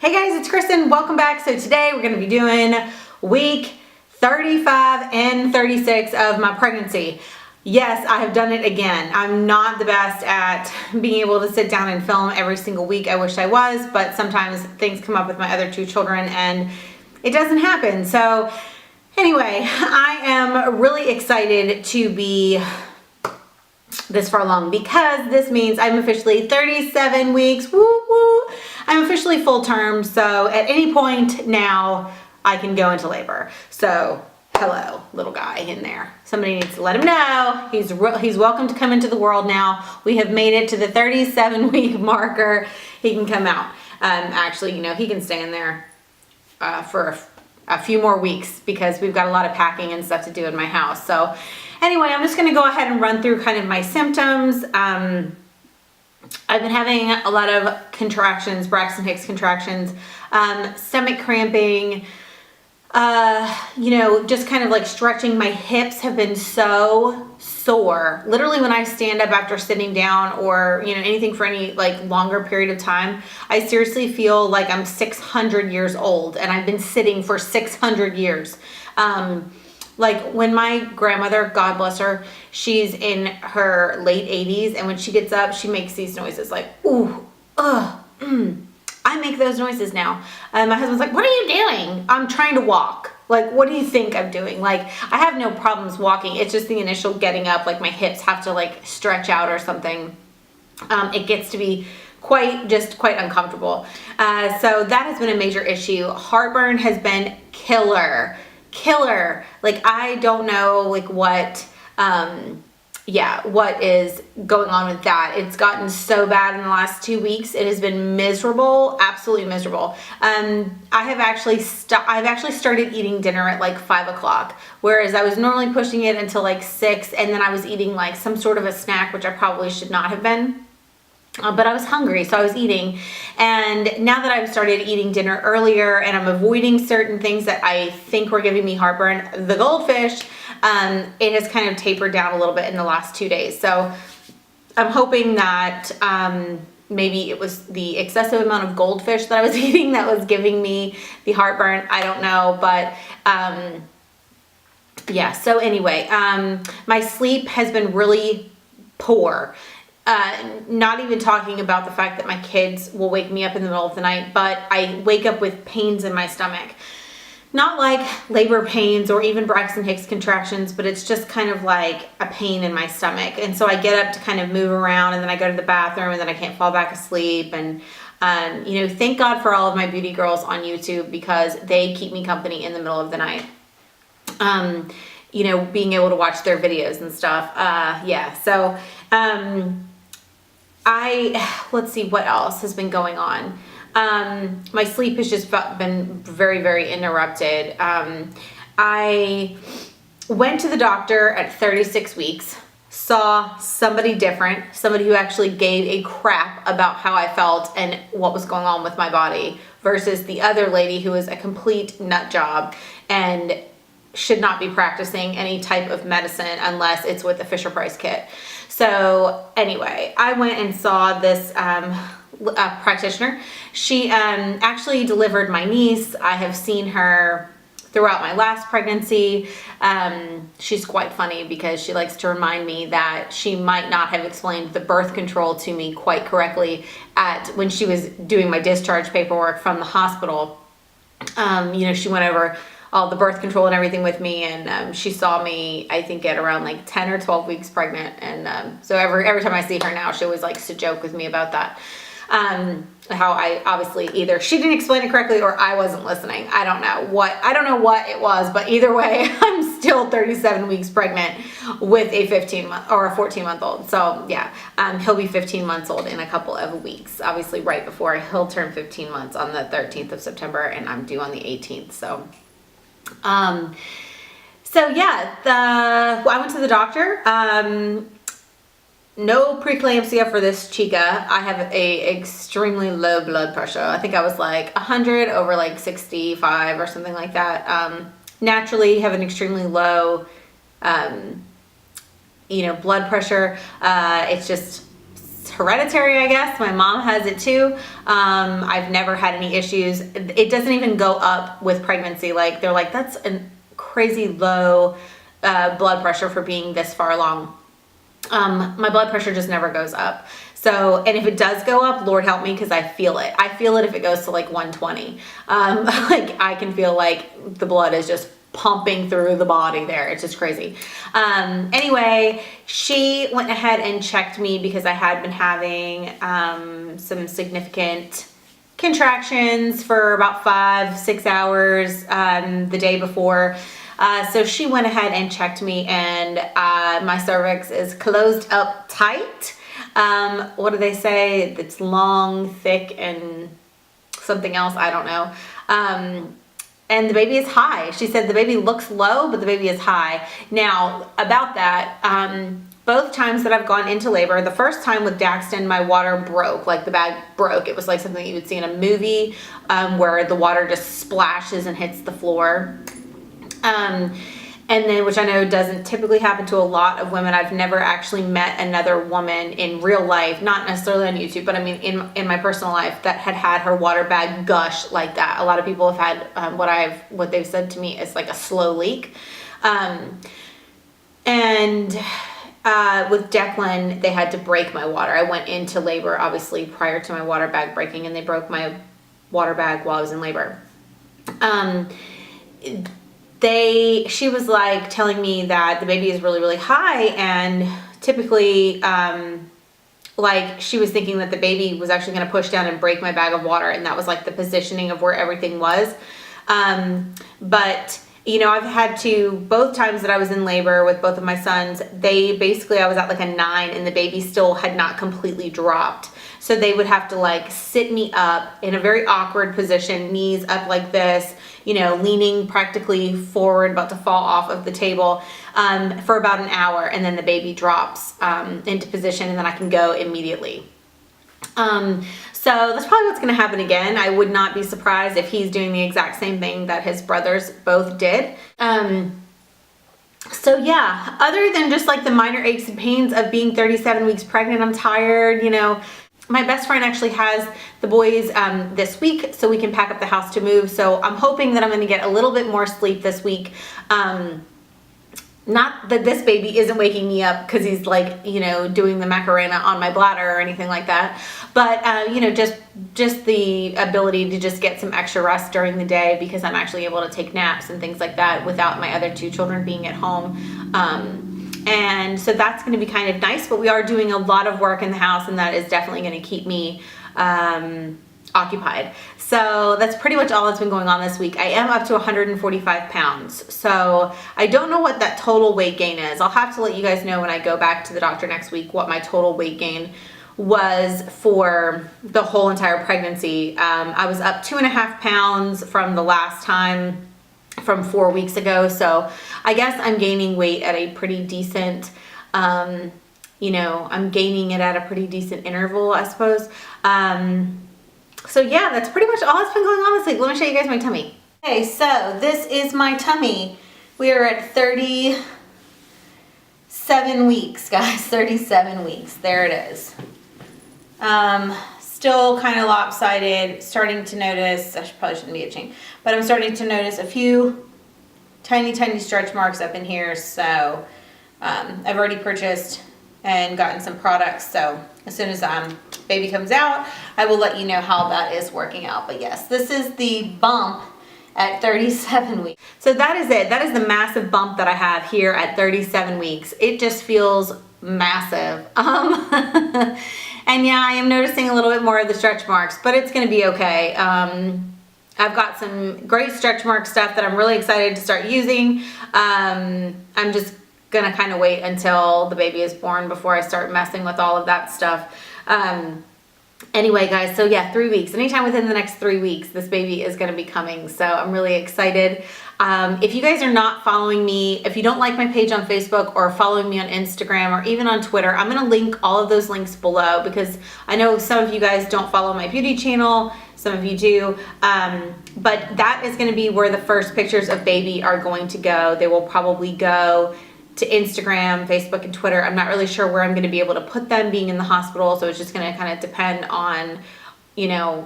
Hey guys, it's Kristen. Welcome back. So today we're going to be doing week 35 and 36 of my pregnancy. Yes, I have done it again. I'm not the best at being able to sit down and film every single week. I wish I was, but sometimes things come up with my other two children and it doesn't happen. So anyway, I am really excited to be this far along because this means I'm officially 37 weeks. Woo woo. I'm officially full term, so at any point now I can go into labor. So hello, little guy in there. Somebody needs to let him know he's welcome to come into the world now. We have made it to the 37 week marker. He can come out. Actually, he can stay in there for a few more weeks because we've got a lot of packing and stuff to do in my house. So anyway, I'm just going to go ahead and run through kind of my symptoms. I've been having a lot of contractions, Braxton Hicks contractions, stomach cramping, just kind of like stretching. My hips have been so sore. Literally when I stand up after sitting down or, anything for any like longer period of time, I seriously feel like I'm 600 years old and I've been sitting for 600 years. Like when my grandmother, God bless her, she's in her late 80s, and when she gets up, she makes these noises like, ooh, I make those noises now. And my husband's like, what are you doing? I'm trying to walk. Like, what do you think I'm doing? Like, I have no problems walking. It's just the initial getting up, like my hips have to like stretch out or something. It gets to be quite uncomfortable. So that has been a major issue. Heartburn has been killer. Like, I don't know like what is going on with that. It's gotten so bad in the last 2 weeks. It has been miserable, absolutely miserable. I've actually started eating dinner at like 5 o'clock, whereas I was normally pushing it until like 6, and then I was eating like some sort of a snack, which I probably should not have been. But I was hungry, so I was eating. And now that I've started eating dinner earlier and I'm avoiding certain things that I think were giving me heartburn, the goldfish, it has kind of tapered down a little bit in the last 2 days. So I'm hoping that maybe it was the excessive amount of goldfish that I was eating that was giving me the heartburn. I don't know, but yeah. So anyway, my sleep has been really poor. Not even talking about the fact that my kids will wake me up in the middle of the night, but I wake up with pains in my stomach. Not like labor pains or even Braxton Hicks contractions, but it's just kind of like a pain in my stomach. And so I get up to kind of move around, and then I go to the bathroom, and then I can't fall back asleep. And, thank God for all of my beauty girls on YouTube, because they keep me company in the middle of the night. Being able to watch their videos and stuff. So, let's see what else has been going on. My sleep has just been very, very interrupted. I went to the doctor at 36 weeks, saw somebody different, somebody who actually gave a crap about how I felt and what was going on with my body, versus the other lady who was a complete nut job and should not be practicing any type of medicine unless it's with a Fisher-Price kit. So anyway, I went and saw this practitioner. She actually delivered my niece. I have seen her throughout my last pregnancy. She's quite funny because she likes to remind me that she might not have explained the birth control to me quite correctly when she was doing my discharge paperwork from the hospital. She went over all the birth control and everything with me, and she saw me, I think, at around like 10 or 12 weeks pregnant, and so every time I see her now, she always likes to joke with me about that. How I obviously either she didn't explain it correctly or I wasn't listening. I don't know what it was, but either way, I'm still 37 weeks pregnant with a 15-month or a 14-month-old. So yeah, he'll be 15 months old in a couple of weeks, obviously right before he'll turn 15 months on the 13th of September, and I'm due on the 18th. So I went to the doctor. No preeclampsia for this chica. I have a extremely low blood pressure. I think I was like 100 over like 65 or something like that. Naturally have an extremely low, blood pressure. It's just hereditary, I guess. My mom has it too. I've never had any issues. It doesn't even go up with pregnancy. Like, they're like, that's a crazy low blood pressure for being this far along. My blood pressure just never goes up. So, and if it does go up, Lord help me, because I feel it. I feel it if it goes to like 120. Like, I can feel like the blood is just pumping through the body there. It's just crazy. Anyway, she went ahead and checked me because I had been having some significant contractions for about 5-6 hours the day before. So she went ahead and checked me, and my cervix is closed up tight. What do they say? It's long, thick, and something else. I don't know. And the baby is high. She said the baby looks low, but the baby is high. Now, about that, both times that I've gone into labor, the first time with Daxton, my water broke, like the bag broke. It was like something you would see in a movie, where the water just splashes and hits the floor. And then, which I know doesn't typically happen to a lot of women. I've never actually met another woman in real life, not necessarily on YouTube, but I mean in my personal life, that had her water bag gush like that. A lot of people have had what they've said to me is like a slow leak. And with Declan, they had to break my water. I went into labor obviously prior to my water bag breaking, and they broke my water bag while I was in labor. She was like telling me that the baby is really, really high, and typically, like, she was thinking that the baby was actually going to push down and break my bag of water, and that was like the positioning of where everything was. But you know, I've had to, both times that I was in labor with both of my sons, I was at like a 9, and the baby still had not completely dropped. So they would have to like sit me up in a very awkward position, knees up like this, you know, leaning practically forward, about to fall off of the table, for about an hour. And then the baby drops into position, and then I can go immediately. So that's probably what's going to happen again. I would not be surprised if he's doing the exact same thing that his brothers both did. So yeah, other than just like the minor aches and pains of being 37 weeks pregnant, I'm tired, you know. My best friend actually has the boys this week, so we can pack up the house to move. So I'm hoping that I'm going to get a little bit more sleep this week. Not that this baby isn't waking me up because he's like, you know, doing the Macarena on my bladder or anything like that. But, you know, just the ability to just get some extra rest during the day, because I'm actually able to take naps and things like that without my other 2 children being at home. And so that's going to be kind of nice, but we are doing a lot of work in the house, and that is definitely going to keep me occupied. So that's pretty much all that's been going on this week. I am up to 145 pounds. So I don't know what that total weight gain is. I'll have to let you guys know when I go back to the doctor next week what my total weight gain was for the whole entire pregnancy. I was up 2.5 pounds from the last time, from 4 weeks ago. So I guess I'm gaining weight at a pretty decent, you know, I'm gaining it at a pretty decent interval, I suppose. So yeah, that's pretty much all that's been going on this week. Let me show you guys my tummy. Okay, so this is my tummy. We are at 37 weeks, guys, 37 weeks. There it is. Still kind of lopsided, starting to notice, probably shouldn't be itching, but I'm starting to notice a few tiny stretch marks up in here. So I've already purchased and gotten some products. So as soon as baby comes out, I will let you know how that is working out. But yes, this is the bump at 37 weeks. So that is it. That is the massive bump that I have here at 37 weeks. It just feels massive. And yeah, I am noticing a little bit more of the stretch marks, but it's going to be okay. I've got some great stretch mark stuff that I'm really excited to start using. I'm just gonna kind of wait until the baby is born before I start messing with all of that stuff. Anyway, guys, so yeah, 3 weeks. Anytime within the next 3 weeks, this baby is going to be coming. So I'm really excited. If you guys are not following me, if you don't like my page on Facebook or following me on Instagram or even on Twitter, I'm going to link all of those links below, because I know some of you guys don't follow my beauty channel. Some of you do. But that is going to be where the first pictures of baby are going to go. They will probably go to Instagram, Facebook, and Twitter. I'm not really sure where I'm going to be able to put them being in the hospital, so it's just going to kind of depend on, you know,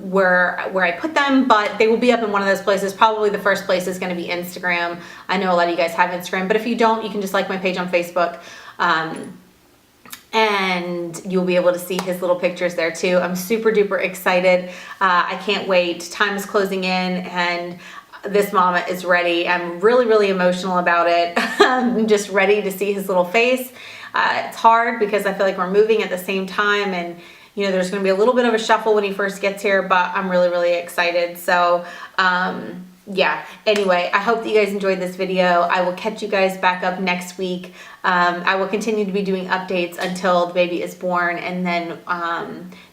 where I put them, but they will be up in one of those places. Probably the first place is going to be Instagram. I know a lot of you guys have Instagram, but if you don't, you can just like my page on Facebook. And you'll be able to see his little pictures there too. I'm super duper excited. I can't wait. Time is closing in and this mama is ready. I'm really, really emotional about it. I'm just ready to see his little face. It's hard because I feel like we're moving at the same time, and you know, there's going to be a little bit of a shuffle when he first gets here, but I'm really, really excited. So, yeah, anyway, I hope that you guys enjoyed this video. I will catch you guys back up next week. I will continue to be doing updates until the baby is born, and then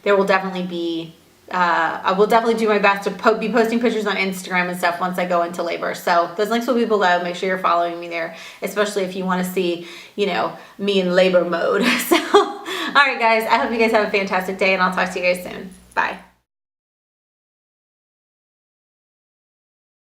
there will definitely be, I will definitely do my best to be posting pictures on Instagram and stuff once I go into labor. So those links will be below. Make sure you're following me there, especially if you want to see, you know, me in labor mode. So, all right, guys, I hope you guys have a fantastic day, and I'll talk to you guys soon. Bye.